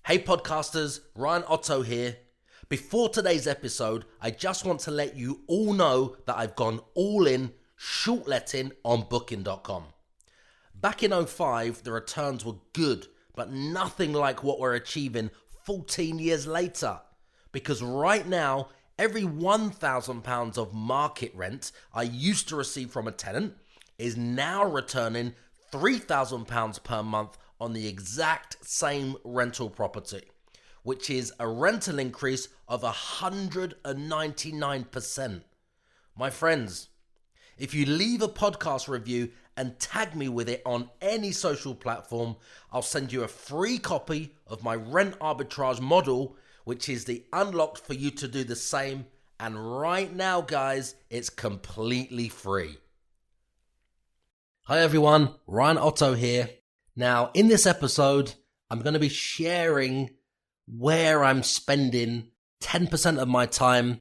Hey podcasters, Ryan Otto here. Before today's episode, I just want to let you all know that I've gone all in short letting on booking.com. Back in 2005, the returns were good, but nothing like what we're achieving 14 years later. Because right now, every £1,000 of market rent I used to receive from a tenant is now returning £3,000 per month on the exact same rental property, which is a rental increase of 199%. My friends, if you leave a podcast review and tag me with it on any social platform, I'll send you a free copy of my rent arbitrage model, which is the unlock for you to do the same. And right now, guys, it's completely free. Hi everyone, Ryan Otto here. Now, in this episode, I'm going to be sharing where I'm spending 10% of my time,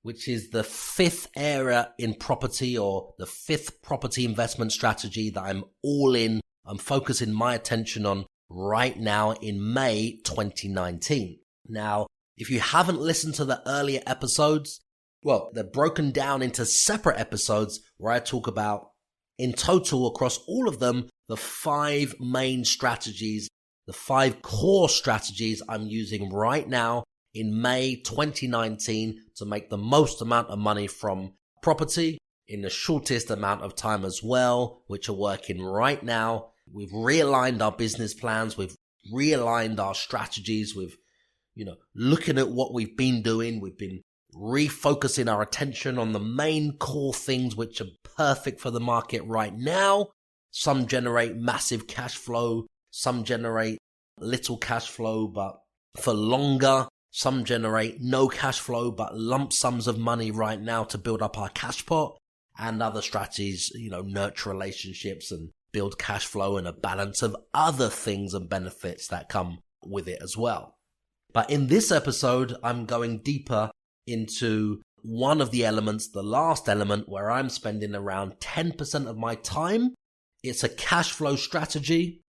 which is the fifth area in property or the fifth property investment strategy that I'm all in. I'm focusing my attention on right now in May 2019. Now, if you haven't listened to the earlier episodes, well, they're broken down into separate episodes where I talk about, in total, across all of them, the 5 main strategies, the 5 core strategies I'm using right now in May 2019 to make the most amount of money from property in the shortest amount of time as well, which are working right now. We've realigned our business plans. We've realigned our strategies. We've, looking at what we've been doing. We've been refocusing our attention on the main core things which are perfect for the market right now. Some generate massive cash flow. Some generate little cash flow, but for longer. Some generate no cash flow, but lump sums of money right now to build up our cash pot. And other strategies, nurture relationships and build cash flow and a balance of other things and benefits that come with it as well. But in this episode, I'm going deeper into one of the elements, the last element, where I'm spending around 10% of my time. It's a cash flow strategy,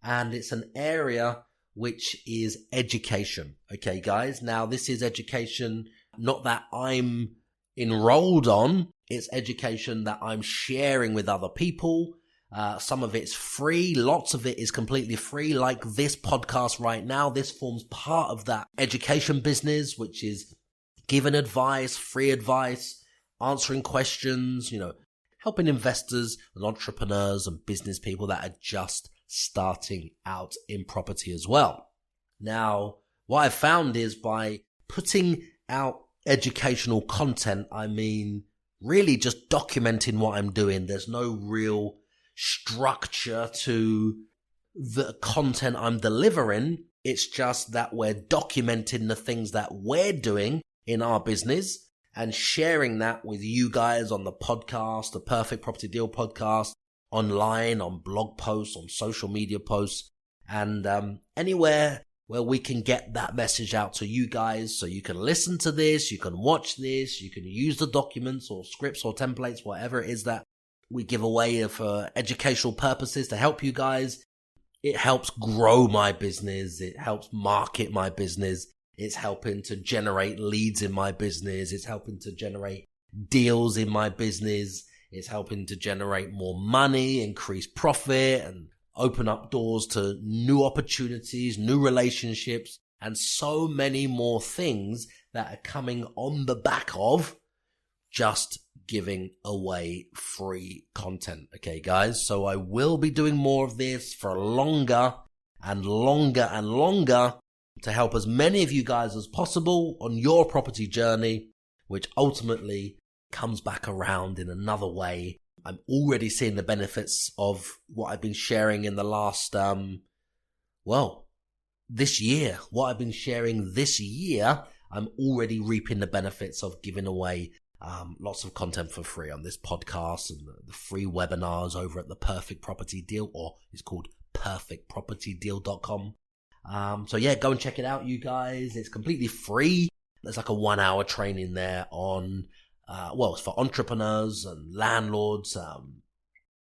and it's an area which is education. Okay, guys. Now, this is education not that I'm enrolled on. It's education that I'm sharing with other people. Some of it's free. Lots of it is completely free, like this podcast right now. This forms part of that education business, which is giving advice, free advice, answering questions, helping investors and entrepreneurs and business people that are just starting out in property as well. Now, what I've found is by putting out educational content, I mean really just documenting what I'm doing. There's no real structure to the content I'm delivering. It's just that we're documenting the things that we're doing in our business and sharing that with you guys on the podcast, the Perfect Property Deal podcast, online, on blog posts, on social media posts, and anywhere where we can get that message out to you guys so you can listen to this, you can watch this, you can use the documents or scripts or templates, whatever it is that we give away for educational purposes to help you guys. It helps grow my business. It helps market my business. It's helping to generate leads in my business. It's helping to generate deals in my business. It's helping to generate more money, increase profit, and open up doors to new opportunities, new relationships, and so many more things that are coming on the back of just giving away free content. Okay, guys? So I will be doing more of this for longer and longer and longer to help as many of you guys as possible on your property journey, which ultimately comes back around in another way. I'm already seeing the benefits of what I've been sharing in the last, this year. What I've been sharing this year, I'm already reaping the benefits of giving away lots of content for free on this podcast and the free webinars over at the Perfect Property Deal, or it's called perfectpropertydeal.com. So yeah, go and check it out, you guys. It's completely free. There's like a 1-hour training there on, it's for entrepreneurs and landlords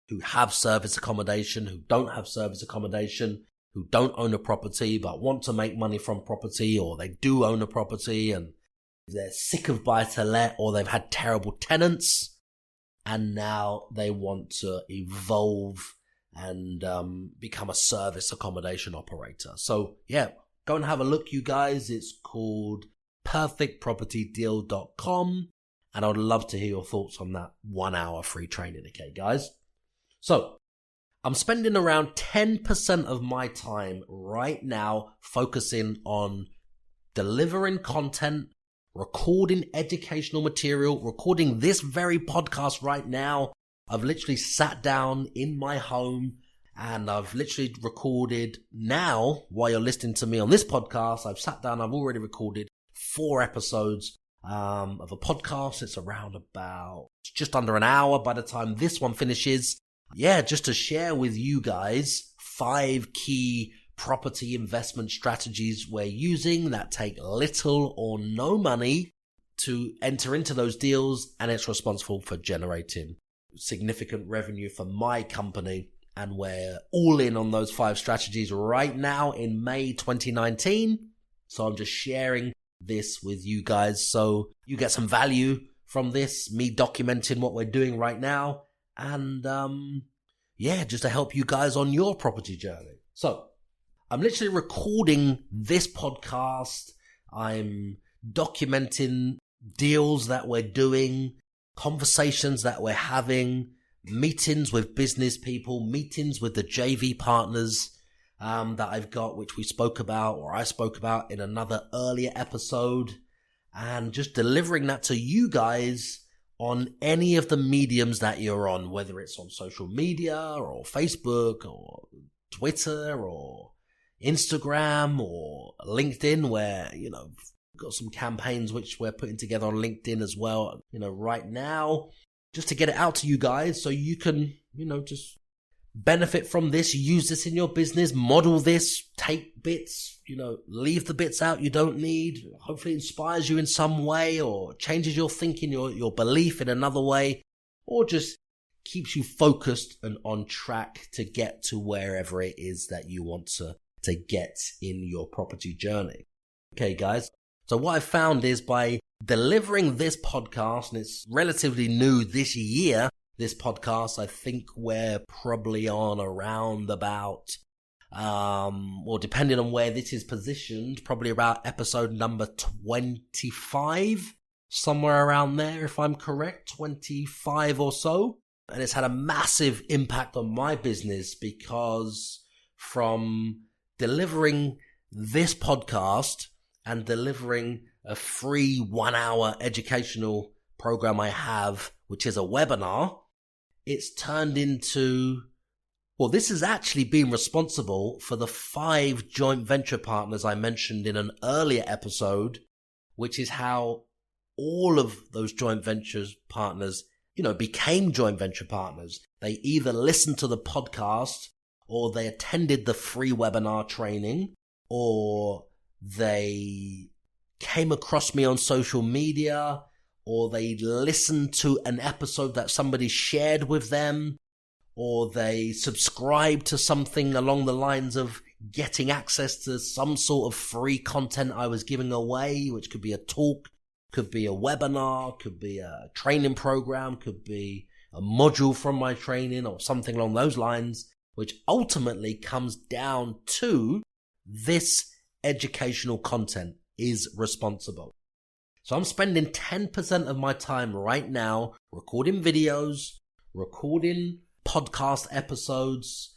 who have service accommodation, who don't have service accommodation, who don't own a property but want to make money from property, or they do own a property and they're sick of buy-to-let, or they've had terrible tenants and now they want to evolve and become a service accommodation operator. So yeah, go and have a look, you guys. It's called perfectpropertydeal.com, and I would love to hear your thoughts on that 1 hour free training, okay, guys? So I'm spending around 10% of my time right now focusing on delivering content, recording educational material, recording this very podcast right now. I've literally sat down in my home and I've literally recorded now, while you're listening to me on this podcast, I've sat down, I've already recorded 4 episodes of a podcast. It's around about just under an hour by the time this one finishes. Yeah, just to share with you guys 5 key property investment strategies we're using that take little or no money to enter into those deals, and it's responsible for generating significant revenue for my company. And we're all in on those 5 strategies right now in May 2019. So I'm just sharing this with you guys so you get some value from this, me documenting what we're doing right now, and yeah, just to help you guys on your property journey. So I'm literally recording this podcast. I'm documenting deals that we're doing, conversations that we're having, meetings with business people, meetings with the JV partners that I've got, which we spoke about, or I spoke about in another earlier episode, and just delivering that to you guys on any of the mediums that you're on, whether it's on social media or Facebook or Twitter or Instagram or LinkedIn, where, you know, we've got some campaigns which we're putting together on LinkedIn as well, you know, right now, just to get it out to you guys so you can, you know, just benefit from this, use this in your business, model this, take bits, you know, leave the bits out you don't need. Hopefully it inspires you in some way, or changes your thinking, your belief in another way, or just keeps you focused and on track to get to wherever it is that you want to get in your property journey. Okay, guys. So what I found is, by delivering this podcast, and it's relatively new this year, this podcast, I think we're probably on around about, or depending on where this is positioned, probably about episode number 25, somewhere around there, if I'm correct, 25 or so. And it's had a massive impact on my business, because from delivering this podcast and delivering a free 1 hour educational program I have, which is a webinar, it's turned into, well, this has actually been responsible for the 5 joint venture partners I mentioned in an earlier episode, which is how all of those joint ventures partners, you know, became joint venture partners. They either listened to the podcast, or they attended the free webinar training, or they came across me on social media, or they listened to an episode that somebody shared with them, or they subscribed to something along the lines of getting access to some sort of free content I was giving away, which could be a talk, could be a webinar, could be a training program, could be a module from my training, or something along those lines, which ultimately comes down to this educational content is responsible. So I'm spending 10% of my time right now recording videos, recording podcast episodes,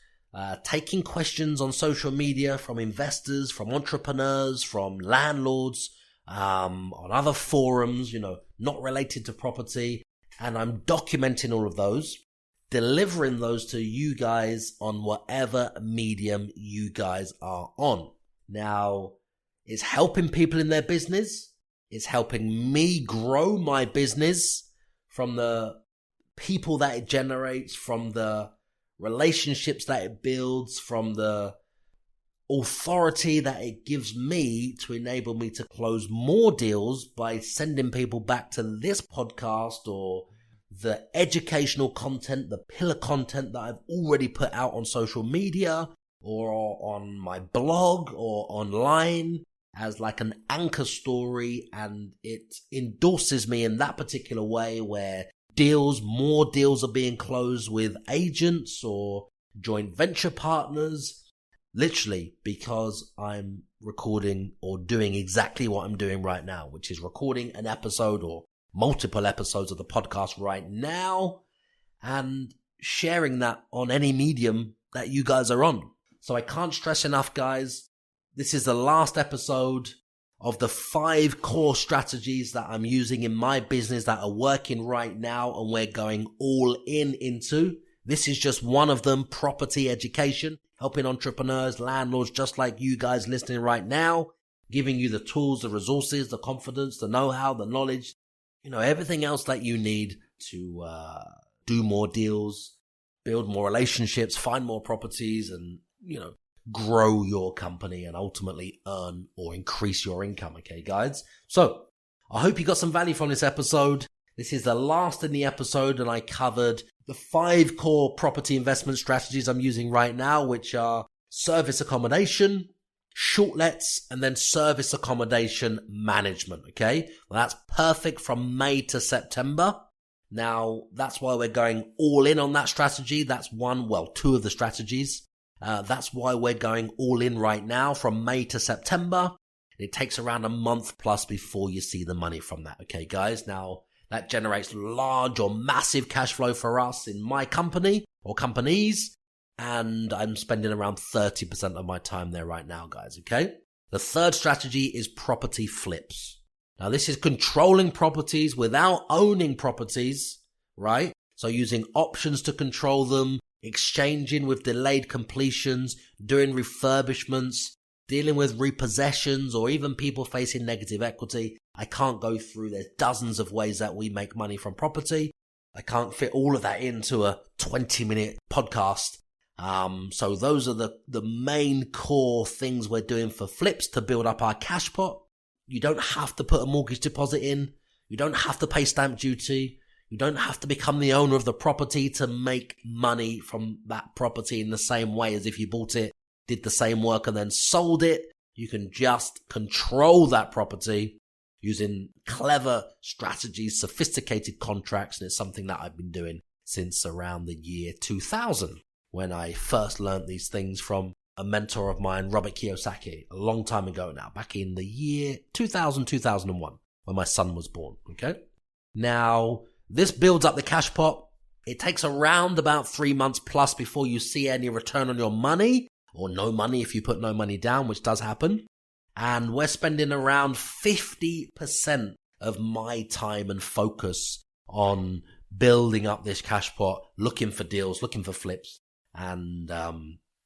taking questions on social media from investors, from entrepreneurs, from landlords, on other forums, you know, not related to property. And I'm documenting all of those, delivering those to you guys on whatever medium you guys are on. Now, it's helping people in their business. It's helping me grow my business from the people that it generates, from the relationships that it builds, from the authority that it gives me to enable me to close more deals by sending people back to this podcast, or the educational content, the pillar content that I've already put out on social media, or on my blog or online as like an anchor story, and it endorses me in that particular way where more deals are being closed with agents or joint venture partners, literally because I'm recording or doing exactly what I'm doing right now, which is recording an episode or multiple episodes of the podcast right now and sharing that on any medium that you guys are on. So I can't stress enough, guys, this is the last episode of the 5 core strategies that I'm using in my business that are working right now and we're going all into. This is just one of them, property education, helping entrepreneurs, landlords just like you guys listening right now, giving you the tools, the resources, the confidence, the know-how, the knowledge, everything else that you need to do more deals, build more relationships, find more properties, and, grow your company and ultimately earn or increase your income. Okay, guys? So I hope you got some value from this episode. This is the last in the episode, and I covered the 5 core property investment strategies I'm using right now, which are service accommodation, short lets, and then service accommodation management. Okay, well, that's perfect from May to September. Now, that's why we're going all in on that strategy. That's 2 of the strategies. That's why we're going all in right now from May to September. It takes around a month plus before you see the money from that. Okay, guys. Now, that generates large or massive cash flow for us in my company or companies. And I'm spending around 30% of my time there right now, guys. Okay. The 3rd strategy is property flips. Now, this is controlling properties without owning properties, right? So using options to control them, exchanging with delayed completions, doing refurbishments, dealing with repossessions, or even people facing negative equity. I can't go through. There's dozens of ways that we make money from property. I can't fit all of that into a 20-minute podcast. So those are the main core things we're doing for flips to build up our cash pot. You don't have to put a mortgage deposit in. You don't have to pay stamp duty. You don't have to become the owner of the property to make money from that property in the same way as if you bought it, did the same work, and then sold it. You can just control that property using clever strategies, sophisticated contracts, and it's something that I've been doing since around the year 2000 when I first learned these things from a mentor of mine, Robert Kiyosaki, a long time ago now, back in the year 2000, 2001, when my son was born, okay? Now, this builds up the cash pot. It takes around about 3 months plus before you see any return on your money, or no money if you put no money down, which does happen. And we're spending around 50% of my time and focus on building up this cash pot, looking for deals, looking for flips, and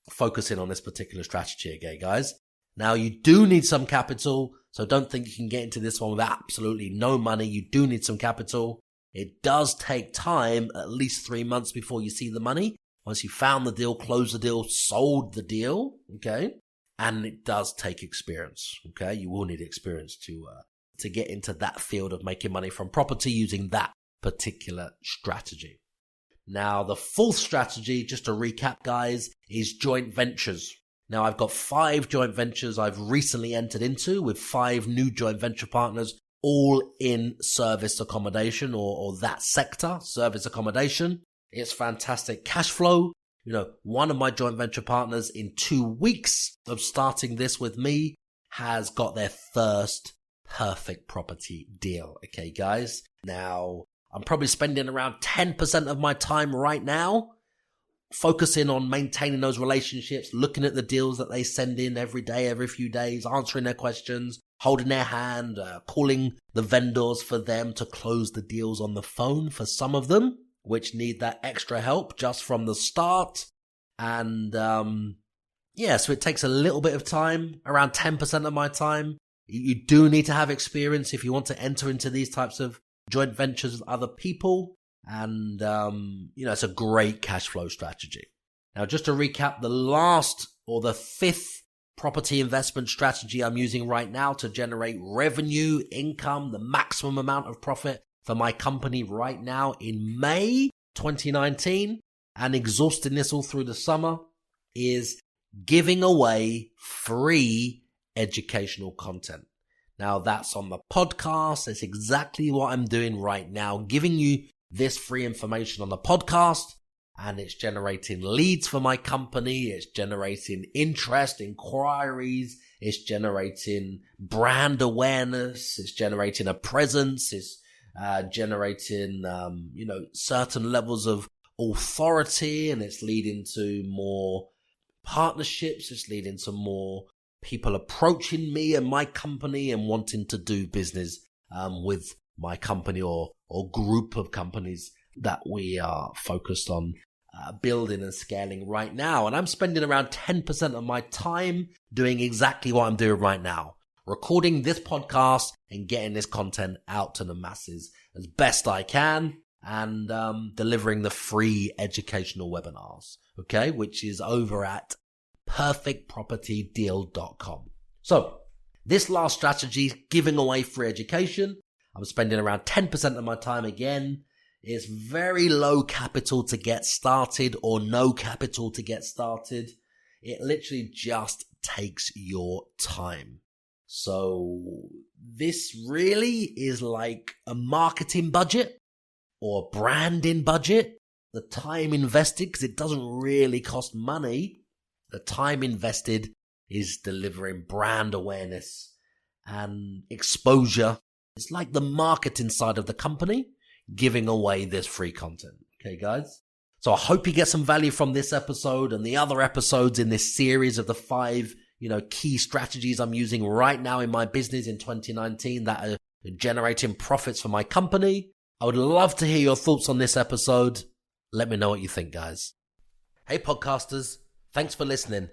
focusing on this particular strategy, okay, guys? Now, you do need some capital, so don't think you can get into this one with absolutely no money. You do need some capital. It does take time, at least 3 months before you see the money. Once you found the deal, closed the deal, sold the deal, okay? And it does take experience, okay? You will need experience to get into that field of making money from property using that particular strategy. Now, the 4th strategy, just to recap, guys, is joint ventures. Now, I've got 5 joint ventures I've recently entered into with 5 new joint venture partners, all in service accommodation or that sector, service accommodation. It's fantastic cash flow. One of my joint venture partners in 2 weeks of starting this with me has got their first perfect property deal. Okay, guys. Now, I'm probably spending around 10% of my time right now focusing on maintaining those relationships, looking at the deals that they send in every day, every few days, answering their questions, holding their hand, calling the vendors for them to close the deals on the phone for some of them, which need that extra help just from the start. And so it takes a little bit of time, around 10% of my time. You do need to have experience if you want to enter into these types of joint ventures with other people. And, it's a great cash flow strategy. Now, just to recap, the last or the 5th property investment strategy I'm using right now to generate revenue, income, the maximum amount of profit for my company right now in May 2019 and exhausting this all through the summer is giving away free educational content. Now that's on the podcast. It's exactly what I'm doing right now, giving you this free information on the podcast, and it's generating leads for my company. It's generating interest, inquiries. It's generating brand awareness. It's generating a presence. It's generating, certain levels of authority, and it's leading to more partnerships. It's leading to more people approaching me and my company and wanting to do business with my company or group of companies that we are focused on building and scaling right now. And I'm spending around 10% of my time doing exactly what I'm doing right now, recording this podcast and getting this content out to the masses as best I can, and delivering the free educational webinars, okay, which is over at perfectpropertydeal.com. So this last strategy, giving away free education, I'm spending around 10% of my time again. It's very low capital to get started, or no capital to get started. It literally just takes your time. So this really is like a marketing budget or branding budget. The time invested, because it doesn't really cost money, the time invested is delivering brand awareness and exposure. It's like the marketing side of the company, giving away this free content. Okay, guys? So I hope you get some value from this episode and the other episodes in this series of the 5, key strategies I'm using right now in my business in 2019 that are generating profits for my company. I would love to hear your thoughts on this episode. Let me know what you think, guys. Hey, podcasters. Thanks for listening.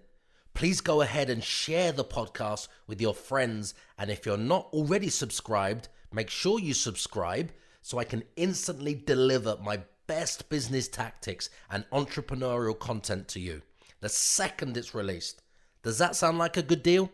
Please go ahead and share the podcast with your friends. And if you're not already subscribed, make sure you subscribe so I can instantly deliver my best business tactics and entrepreneurial content to you the second it's released. Does that sound like a good deal?